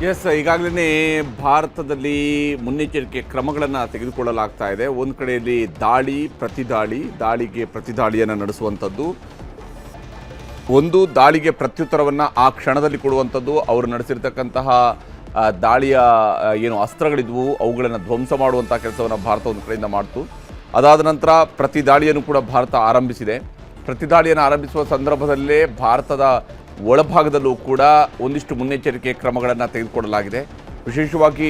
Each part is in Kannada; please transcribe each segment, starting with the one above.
ಎಸ್, ಈಗಾಗಲೇ ಭಾರತದಲ್ಲಿ ಮುನ್ನೆಚ್ಚರಿಕೆ ಕ್ರಮಗಳನ್ನು ತೆಗೆದುಕೊಳ್ಳಲಾಗ್ತಾ ಇದೆ. ಒಂದು ಕಡೆಯಲ್ಲಿ ದಾಳಿಗೆ ಪ್ರತಿದಾಳಿಯನ್ನು ನಡೆಸುವಂಥದ್ದು, ಒಂದು ದಾಳಿಗೆ ಪ್ರತ್ಯುತ್ತರವನ್ನು ಆ ಕ್ಷಣದಲ್ಲಿ ಕೊಡುವಂಥದ್ದು, ಅವರು ನಡೆಸಿರ್ತಕ್ಕಂತಹ ದಾಳಿಯ ಏನು ಅಸ್ತ್ರಗಳಿದ್ವು ಅವುಗಳನ್ನು ಧ್ವಂಸ ಮಾಡುವಂಥ ಕೆಲಸವನ್ನು ಭಾರತ ಒಂದು ಕಡೆಯಿಂದ ಮಾಡ್ತು. ಅದಾದ ನಂತರ ಪ್ರತಿದಾಳಿಯನ್ನು ಕೂಡ ಭಾರತ ಆರಂಭಿಸಿದೆ. ಪ್ರತಿದಾಳಿಯನ್ನು ಆರಂಭಿಸುವ ಸಂದರ್ಭದಲ್ಲೇ ಭಾರತದ ಒಳಭಾಗದಲ್ಲೂ ಕೂಡ ಒಂದಿಷ್ಟು ಮುನ್ನೆಚ್ಚರಿಕೆ ಕ್ರಮಗಳನ್ನು ತೆಗೆದುಕೊಳ್ಳಲಾಗಿದೆ. ವಿಶೇಷವಾಗಿ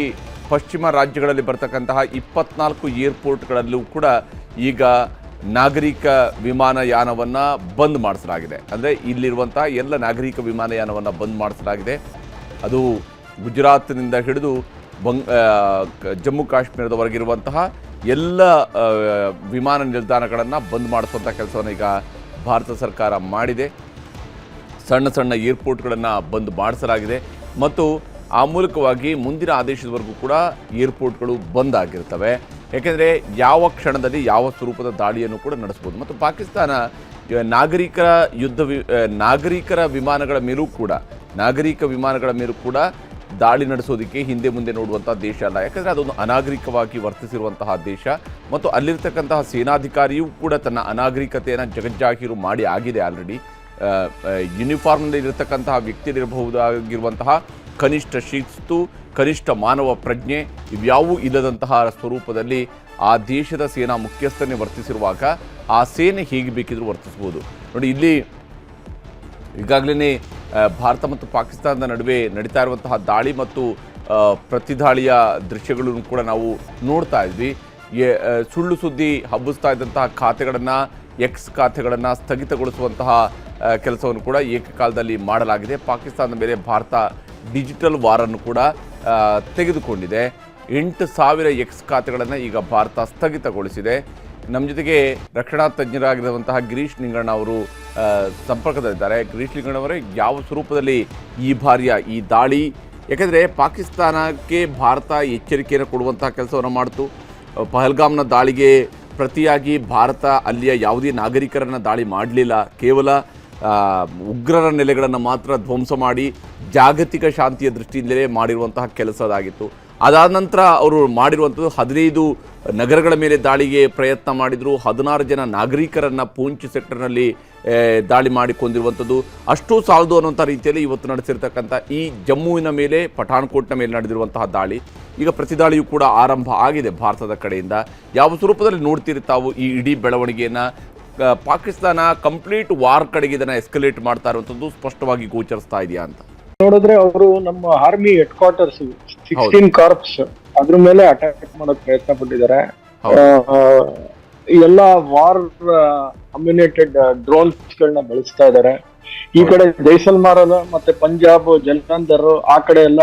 ಪಶ್ಚಿಮ ರಾಜ್ಯಗಳಲ್ಲಿ ಬರ್ತಕ್ಕಂತಹ 24 ಏರ್ಪೋರ್ಟ್ಗಳಲ್ಲೂ ಕೂಡ ಈಗ ನಾಗರಿಕ ವಿಮಾನಯಾನವನ್ನು ಬಂದ್ ಮಾಡಿಸಲಾಗಿದೆ. ಅಂದರೆ ಇಲ್ಲಿರುವಂಥ ಎಲ್ಲ ನಾಗರಿಕ ವಿಮಾನಯಾನವನ್ನು ಬಂದ್ ಮಾಡಿಸಲಾಗಿದೆ. ಅದು ಗುಜರಾತ್ನಿಂದ ಹಿಡಿದು ಜಮ್ಮು ಕಾಶ್ಮೀರದವರೆಗಿರುವಂತಹ ಎಲ್ಲ ವಿಮಾನ ನಿಲ್ದಾಣಗಳನ್ನು ಬಂದ್ ಮಾಡಿಸುವಂಥ ಕೆಲಸವನ್ನು ಈಗ ಭಾರತ ಸರ್ಕಾರ ಮಾಡಿದೆ. ಸಣ್ಣ ಸಣ್ಣ ಏರ್ಪೋರ್ಟ್ಗಳನ್ನು ಬಂದ್ ಮಾಡಿಸಲಾಗಿದೆ ಮತ್ತು ಆ ಮೂಲಕವಾಗಿ ಮುಂದಿನ ಆದೇಶದವರೆಗೂ ಕೂಡ ಏರ್ಪೋರ್ಟ್ಗಳು ಬಂದ್ ಆಗಿರ್ತವೆ. ಯಾಕೆಂದರೆ ಯಾವ ಕ್ಷಣದಲ್ಲಿ ಯಾವ ಸ್ವರೂಪದ ದಾಳಿಯನ್ನು ಕೂಡ ನಡೆಸ್ಬೋದು. ಮತ್ತು ಪಾಕಿಸ್ತಾನ ನಾಗರಿಕ ವಿಮಾನಗಳ ಮೇಲೂ ಕೂಡ ದಾಳಿ ನಡೆಸೋದಕ್ಕೆ ಹಿಂದೆ ಮುಂದೆ ನೋಡುವಂಥ ದೇಶ ಅಲ್ಲ. ಯಾಕಂದರೆ ಅದೊಂದು ಅನಾಗರಿಕವಾಗಿ ವರ್ತಿಸಿರುವಂತಹ ದೇಶ ಮತ್ತು ಅಲ್ಲಿರ್ತಕ್ಕಂತಹ ಸೇನಾಧಿಕಾರಿಯೂ ಕೂಡ ತನ್ನ ಅನಾಗರಿಕತೆಯನ್ನು ಜಗಜ್ಜಾಹೀರು ಮಾಡಿ ಆಗಿದೆ ಆಲ್ರೆಡಿ. ಯೂನಿಫಾರ್ಮ್ನಲ್ಲಿ ಇರತಕ್ಕಂತಹ ವ್ಯಕ್ತಿಯಲ್ಲಿರಬಹುದಾಗಿರುವಂತಹ ಕನಿಷ್ಠ ಶಿಸ್ತು, ಕನಿಷ್ಠ ಮಾನವ ಪ್ರಜ್ಞೆ ಇವ್ಯಾವೂ ಇಲ್ಲದಂತಹ ಸ್ವರೂಪದಲ್ಲಿ ಆ ದೇಶದ ಸೇನಾ ಮುಖ್ಯಸ್ಥನೇ ವರ್ತಿಸಿರುವಾಗ ಆ ಸೇನೆ ಹೇಗೆ ಬೇಕಿದ್ರೂ ವರ್ತಿಸ್ಬೋದು. ನೋಡಿ, ಇಲ್ಲಿ ಈಗಾಗಲೇ ಭಾರತ ಮತ್ತು ಪಾಕಿಸ್ತಾನದ ನಡುವೆ ನಡೀತಾ ಇರುವಂತಹ ದಾಳಿ ಮತ್ತು ಪ್ರತಿದಾಳಿಯ ದೃಶ್ಯಗಳನ್ನು ಕೂಡ ನಾವು ನೋಡ್ತಾ ಇದ್ವಿ. ಸುಳ್ಳು ಸುದ್ದಿ ಹಬ್ಬಿಸ್ತಾ ಇದ್ದಂತಹ ಖಾತೆಗಳನ್ನು, ಎಕ್ಸ್ ಖಾತೆಗಳನ್ನು ಸ್ಥಗಿತಗೊಳಿಸುವಂತಹ ಕೆಲಸವನ್ನು ಕೂಡ ಏಕಕಾಲದಲ್ಲಿ ಮಾಡಲಾಗಿದೆ. ಪಾಕಿಸ್ತಾನದ ಮೇಲೆ ಭಾರತ ಡಿಜಿಟಲ್ ವಾರನ್ನು ಕೂಡ ತೆಗೆದುಕೊಂಡಿದೆ. 8,000 ಎಕ್ಸ್ ಖಾತೆಗಳನ್ನು ಈಗ ಭಾರತ ಸ್ಥಗಿತಗೊಳಿಸಿದೆ. ನಮ್ಮ ಜೊತೆಗೆ ರಕ್ಷಣಾ ತಜ್ಞರಾಗಿರುವಂತಹ ಗಿರೀಶ್ ಲಿಂಗಣ್ಣ ಅವರು ಸಂಪರ್ಕದಲ್ಲಿದ್ದಾರೆ. ಗಿರೀಶ್ ಲಿಂಗಣ್ಣ ಅವರೇ, ಯಾವ ಸ್ವರೂಪದಲ್ಲಿ ಈ ಬಾರಿಯ ಈ ದಾಳಿ, ಯಾಕೆಂದರೆ ಪಾಕಿಸ್ತಾನಕ್ಕೆ ಭಾರತ ಎಚ್ಚರಿಕೆಯನ್ನು ಕೊಡುವಂತಹ ಕೆಲಸವನ್ನು ಮಾಡಿತು. ಪಹಲ್ಗಾಮ್ನ ದಾಳಿಗೆ ಪ್ರತಿಯಾಗಿ ಭಾರತ ಅಲ್ಲಿಯ ಯಾವುದೇ ನಾಗರಿಕರನ್ನು ದಾಳಿ ಮಾಡಲಿಲ್ಲ. ಕೇವಲ ಉಗ್ರರ ನೆಲೆಗಳನ್ನು ಮಾತ್ರ ಧ್ವಂಸ ಮಾಡಿ ಜಾಗತಿಕ ಶಾಂತಿಯ ದೃಷ್ಟಿಯಿಂದಲೇ ಮಾಡಿರುವಂತಹ ಕೆಲಸ ಅದಾಗಿತ್ತು. ಅದಾದ ನಂತರ ಅವರು ಮಾಡಿರುವಂಥದ್ದು 15 ನಗರಗಳ ಮೇಲೆ ದಾಳಿಗೆ ಪ್ರಯತ್ನ ಮಾಡಿದರು. 16 ಜನ ನಾಗರಿಕರನ್ನು ಪೂಂಚ್ ಸೆಕ್ಟರ್ನಲ್ಲಿ ದಾಳಿ ಮಾಡಿ ಕೊಂದಿರುವಂಥದ್ದು. ಅಷ್ಟೂ ಸಾಲದು ಅನ್ನುವಂಥ ರೀತಿಯಲ್ಲಿ ಇವತ್ತು ನಡೆಸಿರ್ತಕ್ಕಂಥ ಈ ಜಮ್ಮುವಿನ ಮೇಲೆ, ಪಠಾಣ್ಕೋಟ್ನ ಮೇಲೆ ನಡೆದಿರುವಂತಹ ದಾಳಿ, ಈಗ ಪ್ರತಿದಾಳಿಯೂ ಕೂಡ ಆರಂಭ ಆಗಿದೆ ಭಾರತದ ಕಡೆಯಿಂದ. ಯಾವ ಸ್ವರೂಪದಲ್ಲಿ ನೋಡ್ತೀರಿ ತಾವು ಈ ಇಡೀ ಬೆಳವಣಿಗೆಯನ್ನು? ಪಾಕಿಸ್ತಾನ ಕಂಪ್ಲೀಟ್ ವಾರ್ ಕಡೆಗೆ ಇದನ್ನು ಎಸ್ಕಲೇಟ್ ಮಾಡ್ತಾ ಇರುವಂಥದ್ದು ಸ್ಪಷ್ಟವಾಗಿ ಗೋಚರಿಸ್ತಾ ಇದೆಯಾ ಅಂತ ನೋಡಿದ್ರೆ, ಅವರು ನಮ್ಮ ಆರ್ಮಿ ಹೆಡ್ ಕ್ವಾರ್ಟರ್ಸ್ 16 ಕಾರ್ಪ್ಸ್ ಅದ್ರ ಮೇಲೆ ಅಟ್ಯಾಕ್ ಮಾಡಕ್ ಪ್ರಯತ್ನ ಪಟ್ಟಿದ್ದಾರೆ. ಎಲ್ಲ ವಾರ್ ಅಮ್ಯುನೇಟೆಡ್ ಡ್ರೋನ್ಸ್ ಗಳನ್ನ ಬಳಸ್ತಾ ಇದ್ದಾರೆ. ಈ ಕಡೆ ಜೈಸಲ್ಮಾರ್ ಮತ್ತೆ ಪಂಜಾಬ್, ಜಲಂಧರ್ ಆ ಕಡೆ ಎಲ್ಲ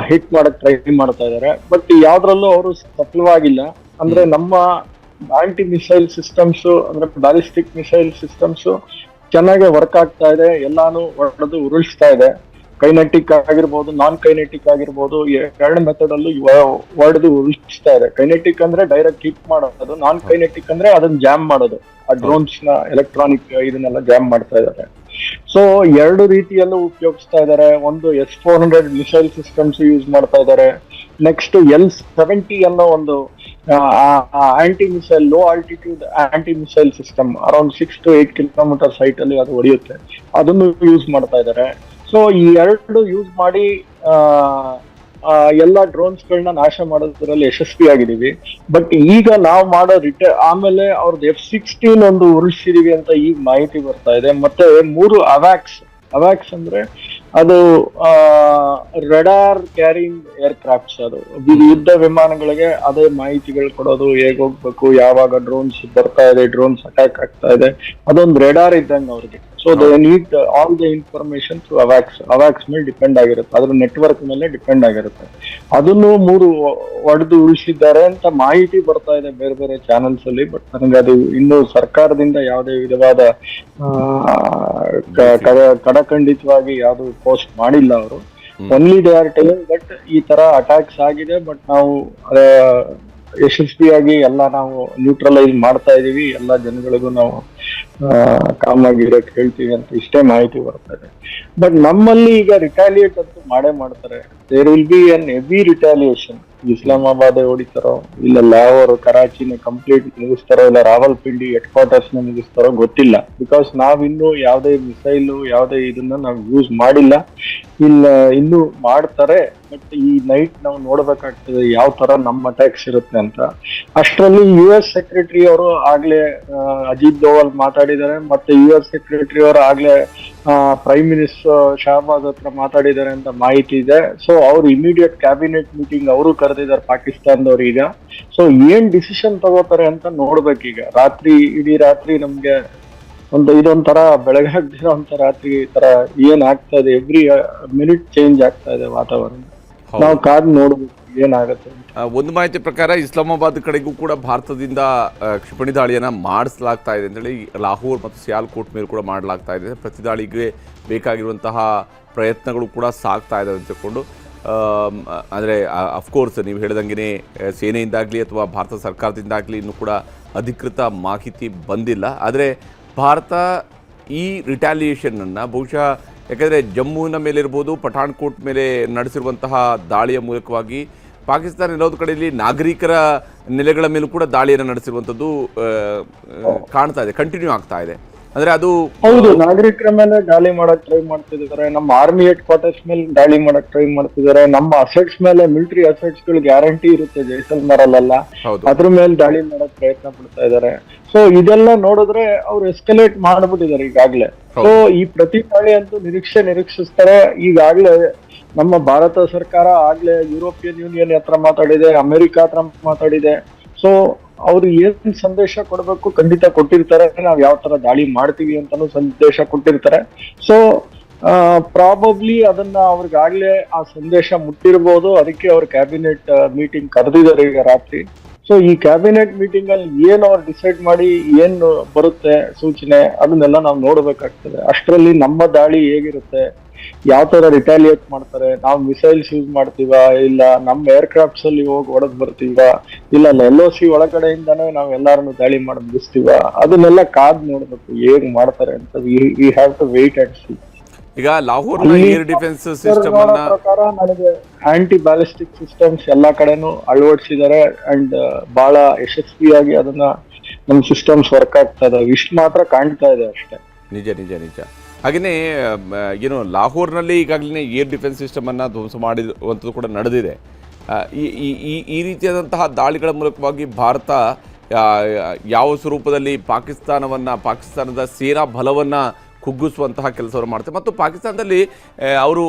ಹಿಟ್ ಮಾಡಕ್ ಟ್ರೈ ಮಾಡ್ತಾ ಇದ್ದಾರೆ. ಬಟ್ ಯಾವ್ದ್ರಲ್ಲೂ ಅವರು ಸಫಲವಾಗಿಲ್ಲ. ಅಂದ್ರೆ ನಮ್ಮ ಆಂಟಿ ಮಿಸೈಲ್ ಸಿಸ್ಟಮ್ಸ್, ಅಂದ್ರೆ ಬ್ಯಾಲಿಸ್ಟಿಕ್ ಮಿಸೈಲ್ ಸಿಸ್ಟಮ್ಸ್ ಚೆನ್ನಾಗಿ ವರ್ಕ್ ಆಗ್ತಾ ಇದೆ. ಎಲ್ಲಾನು ಹೊಡೆದು ಉರುಳಿಸ್ತಾ ಇದೆ. ಕೈನೆಟಿಕ್ ಆಗಿರ್ಬೋದು, ನಾನ್ ಕೈನೆಟಿಕ್ ಆಗಿರ್ಬೋದು, 2 ಮೆಥಡ್ ಅಲ್ಲೂ ಹೊಡೆದು ಉರುಳಿಸ್ತಾ ಇದೆ. ಕೈನೆಟಿಕ್ ಅಂದ್ರೆ ಡೈರೆಕ್ಟ್ ಹಿಟ್ ಮಾಡೋದು, ನಾನ್ ಕೈನೆಟಿಕ್ ಅಂದ್ರೆ ಅದನ್ನ ಜಾಮ್ ಮಾಡೋದು. ಆ ಡ್ರೋನ್ಸ್ ನ ಎಲೆಕ್ಟ್ರಾನಿಕ್ ಇದನ್ನೆಲ್ಲ ಜಾಮ್ ಮಾಡ್ತಾ ಇದ್ದಾರೆ. ಸೊ 2 ರೀತಿಯಲ್ಲೂ ಉಪಯೋಗಿಸ್ತಾ ಇದ್ದಾರೆ. ಒಂದು S-400 ಮಿಸೈಲ್ ಸಿಸ್ಟಮ್ಸ್ ಯೂಸ್ ಮಾಡ್ತಾ ಇದ್ದಾರೆ. ನೆಕ್ಸ್ಟ್ L-70 ಅನ್ನೋ ಒಂದು anti missile, low altitude anti missile system, around 6 to 8 kilometre site ಅಲ್ಲಿ ಅದು ಹೊಡೆಯುತ್ತೆ. ಅದನ್ನು ಯೂಸ್ ಮಾಡ್ತಾ ಇದ್ದಾರೆ. ಸೊ ಈ 2 ಯೂಸ್ ಮಾಡಿ ಎಲ್ಲ ಡ್ರೋನ್ಸ್ ಗಳನ್ನ ನಾಶ ಮಾಡೋದ್ರಲ್ಲಿ ಯಶಸ್ವಿಯಾಗಿದ್ದೀವಿ. ಬಟ್ ಈಗ ನಾವು ಮಾಡೋ ಆಮೇಲೆ ಅವ್ರದ್ದು F-16 ಒಂದು ಉರುಳಿಸಿದೀವಿ ಅಂತ ಈಗ ಮಾಹಿತಿ ಬರ್ತಾ ಇದೆ. ಮತ್ತೆ 3 ಅವ್ಯಾಕ್ಸ್ ಅಂದ್ರೆ ಅದು ರೆಡಾರ್ ಕ್ಯಾರಿಂಗ್ ಏರ್ಕ್ರಾಫ್ಟ್ಸ್. ಅದು ಯುದ್ಧ ವಿಮಾನಗಳಿಗೆ ಅದೇ ಮಾಹಿತಿಗಳು ಕೊಡೋದು, ಹೇಗ್ ಹೋಗ್ಬೇಕು, ಯಾವಾಗ ಡ್ರೋನ್ಸ್ ಬರ್ತಾ ಇದೆ, ಡ್ರೋನ್ಸ್ ಅಟ್ಯಾಕ್ ಆಗ್ತಾ ಇದೆ, ಅದೊಂದು ರೆಡಾರ್ ಇದ್ದಂಗೆ ಅವ್ರಿಗೆ. So they need all the information through ಅವ್ಯಾಕ್ಸ್ ಮೇಲೆ ಡಿಪೆಂಡ್ ಆಗಿರುತ್ತೆ, ಅದ್ರ ನೆಟ್ವರ್ಕ್ ಮೇಲೆ ಡಿಪೆಂಡ್ ಆಗಿರುತ್ತೆ. ಅದನ್ನು 3 ಹೊಡೆದು ಉಳಿಸಿದ್ದಾರೆ ಅಂತ ಮಾಹಿತಿ ಬರ್ತಾ ಇದೆ ಬೇರೆ ಬೇರೆ ಚಾನೆಲ್ಸ್ ಅಲ್ಲಿ. ಬಟ್ ನನಗೆ ಅದು ಇನ್ನು ಸರ್ಕಾರದಿಂದ ಯಾವುದೇ ವಿಧವಾದ ಕಡಖಂಡಿತವಾಗಿ ಯಾವುದು ಪೋಸ್ಟ್ ಮಾಡಿಲ್ಲ ಅವರು. Only they are telling but ಈ ತರ ಅಟ್ಯಾಕ್ಸ್ ಆಗಿದೆ, ಬಟ್ ನಾವು ಯಶಸ್ವಿಯಾಗಿ ಎಲ್ಲ ನಾವು ನ್ಯೂಟ್ರಲೈಸ್ ಮಾಡ್ತಾ ಇದೀವಿ, ಎಲ್ಲ ಜನಗಳಿಗೂ ನಾವು ಕಾಮ್ ಆಗಿರಕ್ ಹೇಳ್ತೀವಿ ಅಂತ ಇಷ್ಟೇ ಮಾಹಿತಿ ಬರ್ತದೆ. ಬಟ್ ನಮ್ಮಲ್ಲಿ ಈಗ ರಿಟಾಲಿಯೇಟ್ ಅಂತೂ ಮಾಡೇ ಮಾಡ್ತಾರೆ. There will be an heavy retaliation. Islamabad ಹೊಡಿತಾರೋ, ಇಲ್ಲ ಲಾಹೋರ್ ಕರಾಚಿನ ಕಂಪ್ಲೀಟ್ ಮುಗಿಸ್ತಾರೋ, ಇಲ್ಲ ರಾವಲ್ಪಿಂಡಿ ಹೆಡ್ ಕ್ವಾರ್ಟರ್ಸ್ ನ ಮುಗಿಸ್ತಾರೋ ಗೊತ್ತಿಲ್ಲ. ಬಿಕಾಸ್ ನಾವಿನ್ನು ಯಾವುದೇ ಮಿಸೈಲ್ ಯಾವುದೇ ಇದನ್ನ ನಾವು ಯೂಸ್ ಮಾಡಿಲ್ಲ, ಇಲ್ಲ ಇನ್ನು ಮಾಡ್ತಾರೆ. ಬಟ್ ಈ ನೈಟ್ ನಾವು ನೋಡ್ಬೇಕಾಗ್ತದೆ ಯಾವ ತರ ನಮ್ಮ ಅಟ್ಯಾಕ್ಸ್ ಇರುತ್ತೆ ಅಂತ. ಅಷ್ಟರಲ್ಲಿ US ಸೆಕ್ರೆಟರಿ ಅವರು ಆಗ್ಲೇ ಅಜಿತ್ ದೋವಲ್ ಮಾತಾಡಿದ್ದಾರೆ, ಮತ್ತೆ US ಸೆಕ್ರೆಟರಿ ಅವರು ಆಗ್ಲೇ ಪ್ರೈಮ್ ಮಿನಿಸ್ಟರ್ ಶಹಬಾಜ್ ಹತ್ರ ಮಾತಾಡಿದ್ದಾರೆ ಅಂತ ಮಾಹಿತಿ ಇದೆ. ಸೊ ಅವ್ರು ಇಮಿಡಿಯೇಟ್ ಕ್ಯಾಬಿನೆಟ್ ಮೀಟಿಂಗ್ ಅವರು ಕರೆದಿದ್ದಾರೆ ಪಾಕಿಸ್ತಾನದವ್ರು ಈಗ. ಸೊ ಏನ್ ಡಿಸಿಷನ್ ತಗೋತಾರೆ ಅಂತ ನೋಡ್ಬೇಕೀಗ. ಇಡೀ ರಾತ್ರಿ ನಮ್ಗೆ ಇದೊಂಥರ ಬೆಳಗಾಗ್ದಿರೋ ಅಂತ ರಾತ್ರಿ ತರ ಏನ್ ಆಗ್ತಾ ಇದೆ, ಎವ್ರಿ ಮಿನಿಟ್ ಚೇಂಜ್ ಆಗ್ತಾ ಇದೆ ವಾತಾವರಣ. ನಾವು ಕಾದ್ ನೋಡ್ಬೇಕು ಏನಾಗುತ್ತೆ. ಒಂದು ಮಾಹಿತಿ ಪ್ರಕಾರ ಇಸ್ಲಾಮಾಬಾದ್ ಕಡೆಗೂ ಕೂಡ ಭಾರತದಿಂದ ಕ್ಷಿಪಣಿ ದಾಳಿಯನ್ನ ಮಾಡಿಸಲಾಗ್ತಾ ಇದೆ ಅಂತೇಳಿ ಲಾಹೋರ್ ಮತ್ತು ಸಿಯಾಲ್ಕೋಟ್ ಮೇಲೆ ಕೂಡ ಮಾಡಲಾಗ್ತಾ ಇದೆ. ಪ್ರತಿ ದಾಳಿಗೆ ಬೇಕಾಗಿರುವಂತಹ ಪ್ರಯತ್ನಗಳು ಕೂಡ ಸಾಗ್ತಾ ಇದೆ ಅಂತ ತಿಳ್ಕೊಂಡು, ಅಂದರೆ ಅಫ್ಕೋರ್ಸ್ ನೀವು ಹೇಳಿದಂಗೆ ಸೇನೆಯಿಂದಾಗಲಿ ಅಥವಾ ಭಾರತ ಸರ್ಕಾರದಿಂದಾಗಲಿ ಇನ್ನೂ ಕೂಡ ಅಧಿಕೃತ ಮಾಹಿತಿ ಬಂದಿಲ್ಲ. ಆದರೆ ಭಾರತ ಈ ರಿಟ್ಯಾಲಿಯೇಷನನ್ನು ಬಹುಶಃ ಯಾಕಂದರೆ ಜಮ್ಮುವಿನ ಮೇಲಿರ್ಬೋದು, ಪಠಾಣ್ಕೋಟ್ ಮೇಲೆ ನಡೆಸಿರುವಂತಹ ದಾಳಿಯ ಮೂಲಕವಾಗಿ ಪಾಕಿಸ್ತಾನ ಎಲ್ಲೊಂದು ಕಡೆಯಲ್ಲಿ ನಾಗರಿಕರ ನೆಲೆಗಳ ಮೇಲೂ ಕೂಡ ದಾಳಿಯನ್ನು ನಡೆಸಿರುವಂಥದ್ದು ಕಾಣ್ತಾ ಇದೆ, ಕಂಟಿನ್ಯೂ ಆಗ್ತಾ ಇದೆ. ಅಂದ್ರೆ ಅದು ಹೌದು, ನಾಗರಿಕರ ಮೇಲೆ ದಾಳಿ ಮಾಡಕ್ ಟ್ರೈ ಮಾಡ್ತಿದ್ದಾರೆ, ನಮ್ಮ ಆರ್ಮಿ ಹೆಡ್ ಕ್ವಾರ್ಟರ್ಸ್ ಮೇಲೆ ದಾಳಿ ಮಾಡಕ್ ಟ್ರೈ ಮಾಡ್ತಿದ್ದಾರೆ, ನಮ್ಮ ಅಸೆಟ್ಸ್ ಮೇಲೆ ಮಿಲಿಟರಿ ಅಸೆಟ್ಸ್ ಗಳು ಗ್ಯಾರಂಟಿ ಇರುತ್ತೆ ಜೈಸಲ್ಮೇರ್ ಅಲ್ಲೆಲ್ಲ, ಅದ್ರ ಮೇಲೆ ದಾಳಿ ಮಾಡಕ್ ಪ್ರಯತ್ನ ಪಡ್ತಾ ಇದ್ದಾರೆ. ಸೊ ಇದೆಲ್ಲ ನೋಡಿದ್ರೆ ಅವ್ರು ಎಸ್ಕಲೇಟ್ ಮಾಡ್ಬಿಟ್ಟಿದ್ದಾರೆ ಈಗಾಗ್ಲೇ. ಸೊ ಈ ಪ್ರತಿ ದಾಳಿ ಅಂತೂ ನಿರೀಕ್ಷಿಸ್ತಾರೆ. ಈಗಾಗ್ಲೇ ನಮ್ಮ ಭಾರತ ಸರ್ಕಾರ ಆಗ್ಲೇ ಯುರೋಪಿಯನ್ ಯೂನಿಯನ್ ಹತ್ರ ಮಾತಾಡಿದೆ, ಅಮೆರಿಕ ಹತ್ರ ಮಾತಾಡಿದೆ. ಸೊ ಅವ್ರು ಏನ್ ಸಂದೇಶ ಕೊಡ್ಬೇಕು ಖಂಡಿತ ಕೊಟ್ಟಿರ್ತಾರೆ, ನಾವ್ ಯಾವ ತರ ದಾಳಿ ಮಾಡ್ತೀವಿ ಅಂತಾನು ಸಂದೇಶ ಕೊಟ್ಟಿರ್ತಾರೆ. ಸೊ ಪ್ರಾಬಬ್ಲಿ ಅದನ್ನ ಅವ್ರಿಗಾಗ್ಲೇ ಆ ಸಂದೇಶ ಮುಟ್ಟಿರ್ಬೋದು. ಅದಕ್ಕೆ ಅವ್ರ ಕ್ಯಾಬಿನೆಟ್ ಮೀಟಿಂಗ್ ಕರೆದಿದ್ದಾರೆ ಈಗ ರಾತ್ರಿ. ಸೊ ಈ ಕ್ಯಾಬಿನೆಟ್ ಮೀಟಿಂಗ್ ಅಲ್ಲಿ ಏನ್ ಅವ್ರು ಡಿಸೈಡ್ ಮಾಡಿ ಏನ್ ಬರುತ್ತೆ ಸೂಚನೆ, ಅದನ್ನೆಲ್ಲ ನಾವು ನೋಡ್ಬೇಕಾಗ್ತದೆ. ಅಷ್ಟರಲ್ಲಿ ನಮ್ಮ ದಾಳಿ ಹೇಗಿರುತ್ತೆ, ಯಾವ ತರ ರಿಟಾಲಿಯೇಟ್ ಮಾಡ್ತಾರೆ, ನಾವು ಮಿಸೈಲ್ಸ್ ಯೂಸ್ ಮಾಡ್ತೀವ, ಇಲ್ಲ ನಮ್ಮ ಏರ್ಕ್ರಾಫ್ಟ್ಸ್ ಅಲ್ಲಿ ಹೋಗಿ ಹೊಡೆದ್ ಬರ್ತೀವ, ಇಲ್ಲ LOC ಒಳಗಡೆಯಿಂದಾನೇ ನಾವ್ ಎಲ್ಲಾರನ್ನು ದಾಳಿ ಮಾಡಿ ಮುಗಿಸ್ತೀವ, ಅದನ್ನೆಲ್ಲ ಕಾದ್ ನೋಡ್ಬೇಕು ಹೇಗ್ ಮಾಡ್ತಾರೆ ಅಂತ. We have to wait and see. ಈಗ ಲಾಹೋರ್ ಏರ್ ಡಿಫೆನ್ಸ್ ಸಿಸ್ಟಮ್ ಪ್ರಕಾರ ನನಗೆ ಆಂಟಿ ಬ್ಯಾಲಿಸ್ಟಿಕ್ ಸಿಸ್ಟಮ್ಸ್ ಎಲ್ಲಾ ಕಡೆನೂ ಅಳವಡಿಸಿದ್ದಾರೆ ಅಂಡ್ ಬಹಳ ಯಶಸ್ವಿಯಾಗಿ ಅದನ್ನ ನಮ್ ಸಿಸ್ಟಮ್ಸ್ ವರ್ಕ್ ಆಗ್ತಾ ಇದಾವೆ. ಇಷ್ಟು ಮಾತ್ರ ಕಾಣ್ತಾ ಇದೆ ಅಷ್ಟೇ. ನಿಜ ನಿಜ ನಿಜ. ಹಾಗೆಯೇ ಏನು ಲಾಹೋರ್ನಲ್ಲಿ ಈಗಾಗಲೇ ಏರ್ ಡಿಫೆನ್ಸ್ ಸಿಸ್ಟಮನ್ನು ಧ್ವಂಸ ಮಾಡಿರುವಂಥದ್ದು ಕೂಡ ನಡೆದಿದೆ. ಈ ರೀತಿಯಾದಂತಹ ದಾಳಿಗಳ ಮೂಲಕವಾಗಿ ಭಾರತ ಯಾವ ಸ್ವರೂಪದಲ್ಲಿ ಪಾಕಿಸ್ತಾನದ ಸೇನಾ ಬಲವನ್ನು ಕುಗ್ಗಿಸುವಂತಹ ಕೆಲಸವನ್ನು ಮಾಡ್ತಾರೆ. ಮತ್ತು ಪಾಕಿಸ್ತಾನದಲ್ಲಿ ಅವರು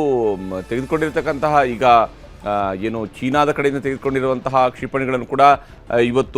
ತೆಗೆದುಕೊಂಡಿರ್ತಕ್ಕಂತಹ ಈಗ ಏನು ಚೀನಾದ ಕಡೆಯಿಂದ ತೆಗೆದುಕೊಂಡಿರುವಂತಹ ಕ್ಷಿಪಣಿಗಳನ್ನು ಕೂಡ ಇವತ್ತು